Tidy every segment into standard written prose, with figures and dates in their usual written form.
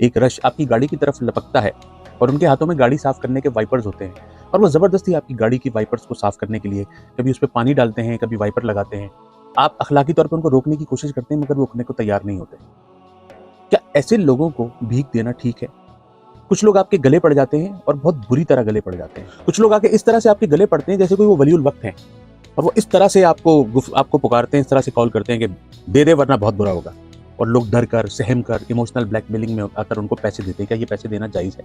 एक रश आपकी गाड़ी की तरफ लपकता है और उनके हाथों में गाड़ी साफ करने के वाइपर्स होते हैं और वो ज़बरदस्ती आपकी गाड़ी की वाइपर्स को साफ करने के लिए कभी उस पर पानी डालते हैं, कभी वाइपर लगाते हैं। आप अखलाकी तौर पर उनको रोकने की कोशिश करते हैं मगर वो रुकने को तैयार नहीं होते। क्या ऐसे लोगों को भीख देना ठीक है? कुछ लोग आपके गले पड़ जाते हैं और बहुत बुरी तरह गले पड़ जाते हैं। कुछ लोग आके इस तरह से आपके गले पड़ते हैं जैसे कोई वो वलीउल वक्त है और वो इस तरह से आपको पुकारते हैं, इस तरह से कॉल करते हैं कि दे दे वरना बहुत बुरा होगा। और लोग डर कर, सहम कर, इमोशनल ब्लैकमेलिंग में आकर उनको पैसे देते हैं। क्या ये पैसे देना जायज़ है?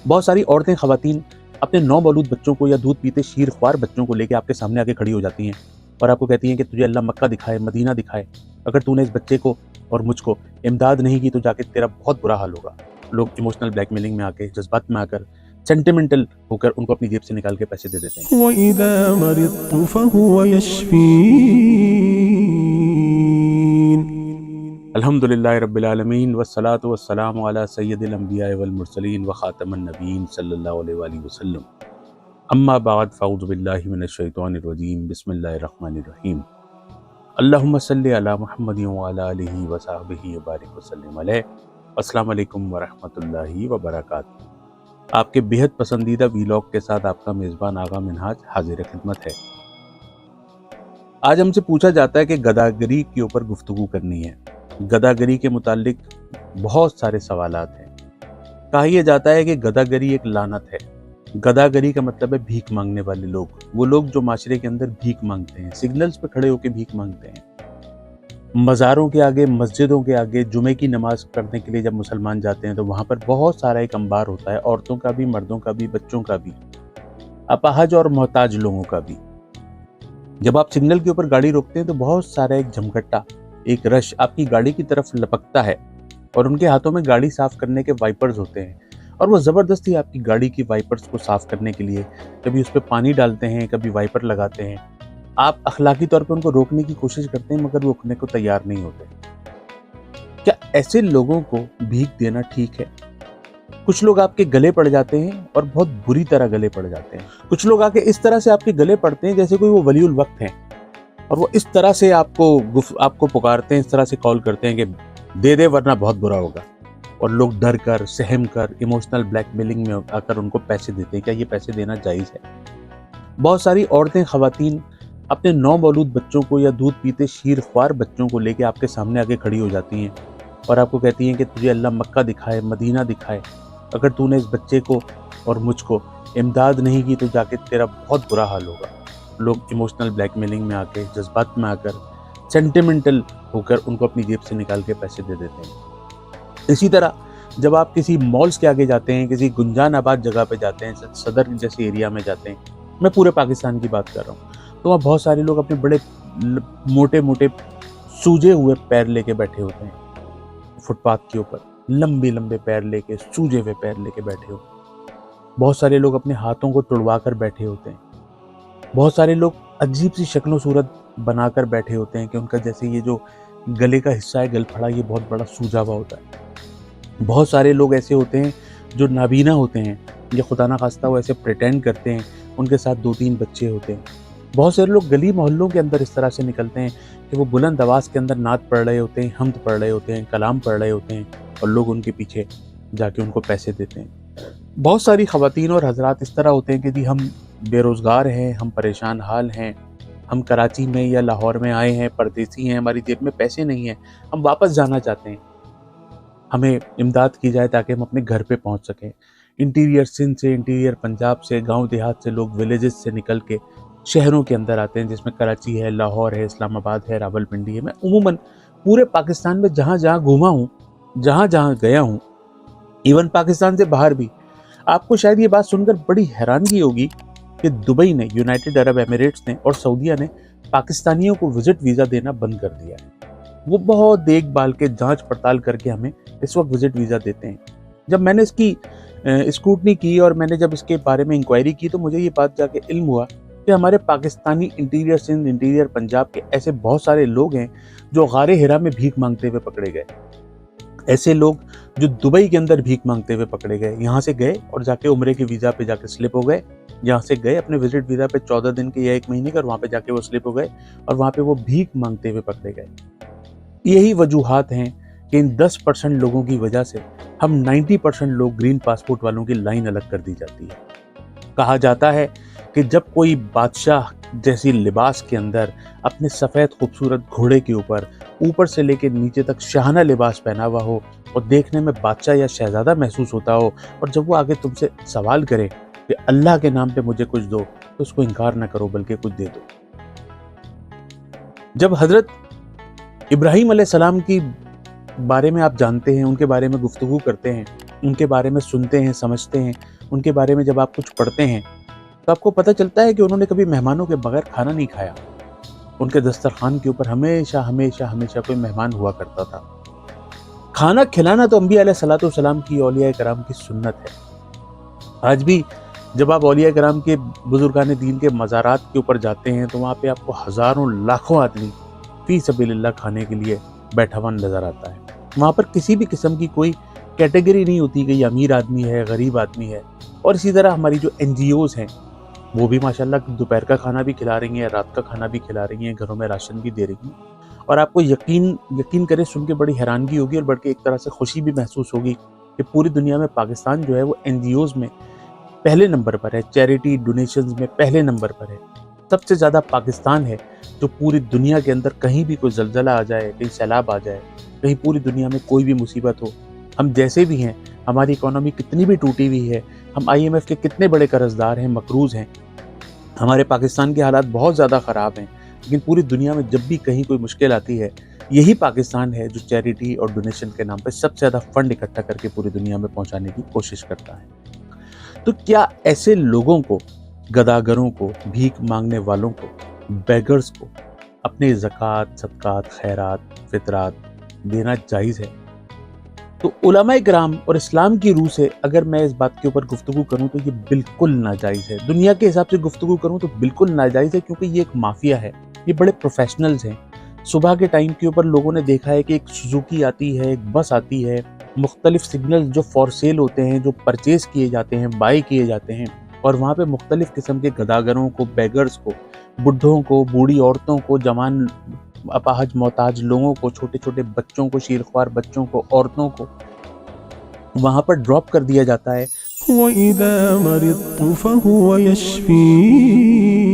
बहुत सारी औरतें, ख़वातीन अपने नौमौलूद बच्चों को या दूध पीते शीर-ख्वार बच्चों को लेके आपके सामने आके खड़ी हो जाती हैं और आपको कहती हैं कि तुझे अल्लाह मक्का दिखाए, मदीना दिखाए। अगर तूने इस बच्चे को और मुझको इमदाद नहीं की तो जाके तेरा बहुत बुरा हाल होगा। लोग इमोशनल ब्लैकमेलिंग में आके, जज्बात में आकर, सेंटिमेंटल होकर उनको अपनी जेब से निकाल के पैसे दे देते हैं। وَإِذَا مَرِضْتُ فَهُوَ يَشْفِينِ अल्हम्दुलिल्लाहि रब्बिल आलमीन वस्सलातु वस्सलामु अला सय्यदिल अंबिया वल मुरसलीन व खातमन नबीयीन सल्लल्लाहु अलैहि वसल्लम। अम्मा बाद फ़अऊज़ु बिल्लाहि मिनश शैतानिर रजीम। बिस्मिल्लाहिर रहमानिर रहीम। अल्लाहुम्मा सल्लि अला मुहम्मदिन व अला आलिहि व सहबिहि व बारिक व सल्लिम अलैहि। अस्सलामु अलैकुम व रहमतुल्लाहि व बरकातुहू। आपके बेहद पसंदीदा वीलॉग के साथ आपका मेज़बान आगा मिनहाज हाजिर खिदमत है। आज हमसे पूछा जाता है कि गदागरी के ऊपर गुफ्तगू करनी है। गदागरी के मुतालिक बहुत सारे सवालात हैं। कहा यह जाता है कि गदागरी एक लानत है। गदागरी का मतलब है भीख मांगने वाले लोग, वो लोग जो माशरे के अंदर भीख मांगते हैं, सिग्नल्स पे खड़े होकर भीख मांगते हैं। मज़ारों के आगे, मस्जिदों के आगे जुमे की नमाज पढ़ने के लिए जब मुसलमान जाते हैं तो वहाँ पर बहुत सारा एक अंबार होता है, औरतों का भी, मर्दों का भी, बच्चों का भी, अपाहज और मोहताज लोगों का भी। जब आप सिग्नल के ऊपर गाड़ी रोकते हैं तो बहुत सारा एक झमकट्टा, एक रश आपकी गाड़ी की तरफ लपकता है और उनके हाथों में गाड़ी साफ करने के वाइपर्स होते हैं और वो ज़बरदस्ती आपकी गाड़ी की वाइपर्स को साफ करने के लिए कभी उस पर पानी डालते हैं, कभी वाइपर लगाते हैं। आप अखलाकी तौर पर उनको रोकने की कोशिश करते हैं मगर वो रुकने को तैयार नहीं होते। क्या ऐसे लोगों को भीख देना ठीक है? कुछ लोग आपके गले पड़ जाते हैं और बहुत बुरी तरह गले पड़ जाते हैं। कुछ लोग आके इस तरह से आपके गले पड़ते हैं जैसे कोई वो वलीउल वक्त है और वो इस तरह से आपको पुकारते हैं, इस तरह से कॉल करते हैं कि दे दे वरना बहुत बुरा होगा। और लोग डर कर, सहम कर, इमोशनल ब्लैकमेलिंग में आकर उनको पैसे देते हैं। क्या ये पैसे देना जायज़ है? बहुत सारी औरतें, ख़वातीन अपने नौमौलूद बच्चों को या दूध पीते शीर-ख्वार बच्चों को लेके आपके सामने आके खड़ी हो जाती हैं और आपको कहती हैं कि तुझे अल्लाह मक्का दिखाए, मदीना दिखाए। अगर तूने इस बच्चे को और मुझको इमदाद नहीं की तो जाके तेरा बहुत बुरा हाल होगा। लोग इमोशनल ब्लैकमेलिंग में आके, जज्बात में आकर, सेंटिमेंटल होकर उनको अपनी जेब से निकाल के पैसे दे देते हैं। इसी तरह जब आप किसी मॉल्स के आगे जाते हैं, किसी गुंजान आबाद जगह पे जाते हैं, सदर जैसे एरिया में जाते हैं, मैं पूरे पाकिस्तान की बात कर रहा हूँ, तो वहाँ बहुत सारे लोग अपने बड़े मोटे मोटे सूजे हुए पैर लेके बैठे होते हैं फुटपाथ के ऊपर, लंबे लंबे पैर लेके, सूजे हुए पैर लेके बैठे होते हैं। बहुत सारे लोग अपने हाथों को तुड़वा कर बैठे होते हैं। बहुत सारे लोग अजीब सी शक्ल सूरत बनाकर बैठे होते हैं कि उनका जैसे ये जो गले का हिस्सा है, गलफड़ा, ये बहुत बड़ा सूजा हुआ होता है। बहुत सारे लोग ऐसे होते हैं जो नाबीना होते हैं, ये खुदा ना खास्ता वो ऐसे प्रिटेंड करते हैं, उनके साथ 2-3 बच्चे होते हैं। बहुत सारे लोग गली मोहल्लों के अंदर इस तरह से निकलते हैं कि वो बुलंद आवाज़ के अंदर नात पढ़ रहे होते हैं, हम्द पढ़ रहे होते हैं, कलाम पढ़ रहे होते हैं और लोग उनके पीछे जाके उनको पैसे देते हैं। बहुत सारी ख़वातीन और हजरात इस तरह होते हैं कि जी हम बेरोज़गार हैं, हम परेशान हाल हैं, हम कराची में या लाहौर में आए हैं, परदेसी हैं, हमारी जेब में पैसे नहीं हैं, हम वापस जाना चाहते हैं, हमें इमदाद की जाए ताकि हम अपने घर पे पहुंच सकें। इंटीरियर सिंध से, इंटीरियर पंजाब से, गांव देहात से लोग विलेजेस से निकल के शहरों के अंदर आते हैं, जिसमें कराची है, लाहौर है, इस्लामाबाद है, रावलपिंडी है। मैं उमूमन पूरे पाकिस्तान में जहाँ जहाँ घूमा हूँ, जहाँ जहाँ गया हूँ, इवन पाकिस्तान से बाहर भी, आपको शायद ये बात सुनकर बड़ी हैरानगी होगी कि दुबई ने, यूनाइटेड अरब एमिरेट्स ने और सऊदीया ने पाकिस्तानियों को विजिट वीज़ा देना बंद कर दिया है। वो बहुत देखभाल के, जांच पड़ताल करके हमें इस वक्त विजिट वीज़ा देते हैं। जब मैंने इसकी स्क्रूटनी की और मैंने जब इसके बारे में इंक्वायरी की तो मुझे ये बात जाके इल्म हुआ कि हमारे पाकिस्तानी इंटीरियर सिंध, इंटीरियर पंजाब के ऐसे बहुत सारे लोग हैं जो गारे हिरा में भीख मांगते हुए पकड़े गए। ऐसे लोग जो दुबई के अंदर भीख मांगते हुए पकड़े गए, यहाँ से गए और जाके उम्रे के वीज़ा पे जाके स्लिप हो गए, यहाँ से गए अपने विजिट वीज़ा पे 14 दिन के या 1 महीने के, और वहाँ पे जाके वो स्लिप हो गए और वहाँ पे वो भीख मांगते हुए पकड़े गए। यही वजूहात हैं کہ ان 10% لوگوں کی وجہ سے ہم 90% لوگ گرین پاسپورٹ والوں کی لائن الگ کر دی جاتی ہے۔ کہا جاتا ہے کہ جب کوئی بادشاہ جیسی لباس کے اندر اپنے سفید خوبصورت گھوڑے کے اوپر سے لے کے نیچے تک شاہانہ لباس پہنا ہوا ہو اور دیکھنے میں بادشاہ یا شہزادہ محسوس ہوتا ہو، اور جب وہ آگے تم سے سوال کرے کہ اللہ کے نام پہ مجھے کچھ دو، تو اس کو انکار نہ کرو بلکہ کچھ دے دو۔ جب حضرت ابراہیم علیہ السلام کی بارے میں آپ جانتے ہیں، ان کے بارے میں گفتگو کرتے ہیں، ان کے بارے میں سنتے ہیں، سمجھتے ہیں، ان کے بارے میں جب آپ کچھ پڑھتے ہیں تو آپ کو پتہ چلتا ہے کہ انہوں نے کبھی مہمانوں کے بغیر کھانا نہیں کھایا۔ ان کے دسترخوان کے اوپر ہمیشہ ہمیشہ ہمیشہ کوئی مہمان ہوا کرتا تھا۔ کھانا کھلانا تو انبیاء علیہ الصلوۃ والسلام کی، اولیاء کرام کی سنت ہے۔ آج بھی جب آپ اولیاء کرام کے، بزرگان دین کے مزارات کے اوپر جاتے ہیں تو وہاں پہ آپ کو ہزاروں لاکھوں آدمی فی سبیل اللہ کھانے کے لیے بیٹھا ہوا نظر آتا ہے۔ وہاں پر کسی بھی قسم کی کوئی کیٹیگری نہیں ہوتی کہ یہ امیر آدمی ہے، غریب آدمی ہے۔ اور اسی طرح ہماری جو NGOs ہیں وہ بھی ماشاءاللہ دوپہر کا کھانا بھی کھلا رہی ہیں، رات کا کھانا بھی کھلا رہی ہیں، گھروں میں راشن بھی دے رہی ہیں۔ اور آپ کو یقین کرے، سن کے بڑی حیرانگی ہوگی اور بلکہ ایک طرح سے خوشی بھی محسوس ہوگی کہ پوری دنیا میں پاکستان جو ہے وہ NGOs میں پہلے نمبر پر ہے، چیریٹی ڈونیشنز میں پہلے نمبر پر ہے۔ سب سے زیادہ پاکستان ہے جو پوری دنیا کے اندر کہیں بھی کوئی زلزلہ آ جائے، کہیں سیلاب آ جائے، کہیں پوری دنیا میں کوئی بھی مصیبت ہو، ہم جیسے بھی ہیں، ہماری اکانومی کتنی بھی ٹوٹی ہوئی ہے، ہم IMF کے کتنے بڑے قرض دار ہیں، مقروض ہیں، ہمارے پاکستان کے حالات بہت زیادہ خراب ہیں، لیکن پوری دنیا میں جب بھی کہیں کوئی مشکل آتی ہے، یہی پاکستان ہے جو چیریٹی اور ڈونیشن کے نام پہ سب سے زیادہ فنڈ اکٹھا کر کے پوری دنیا میں پہنچانے کی کوشش کرتا ہے۔ تو کیا ایسے لوگوں کو، گداگروں کو، بھیک مانگنے والوں کو، بیگرز کو اپنے زکوٰۃ، صدقات، خیرات، فطرات دینا جائز ہے؟ تو علماء کرام اور اسلام کی روح سے اگر میں اس بات کے اوپر گفتگو کروں تو یہ بالکل ناجائز ہے۔ دنیا کے حساب سے گفتگو کروں تو بالکل ناجائز ہے، کیونکہ یہ ایک مافیا ہے، یہ بڑے پروفیشنلز ہیں۔ صبح کے ٹائم کے اوپر لوگوں نے دیکھا ہے کہ ایک سوزوکی آتی ہے، ایک بس آتی ہے، مختلف سگنل جو فور سیل ہوتے ہیں، جو پرچیز کیے جاتے ہیں، بائی کیے جاتے ہیں، اور وہاں پہ مختلف قسم کے گداگروں کو، بیگرز کو، بڈھوں کو، بوڑھی عورتوں کو، جوان اپاہج محتاج لوگوں کو، چھوٹے چھوٹے بچوں کو، شیرخوار بچوں کو، عورتوں کو وہاں پر ڈراپ کر دیا جاتا ہے۔ وَإِذَا مَرِضْتُ فَهُوَ يَشْفِينِ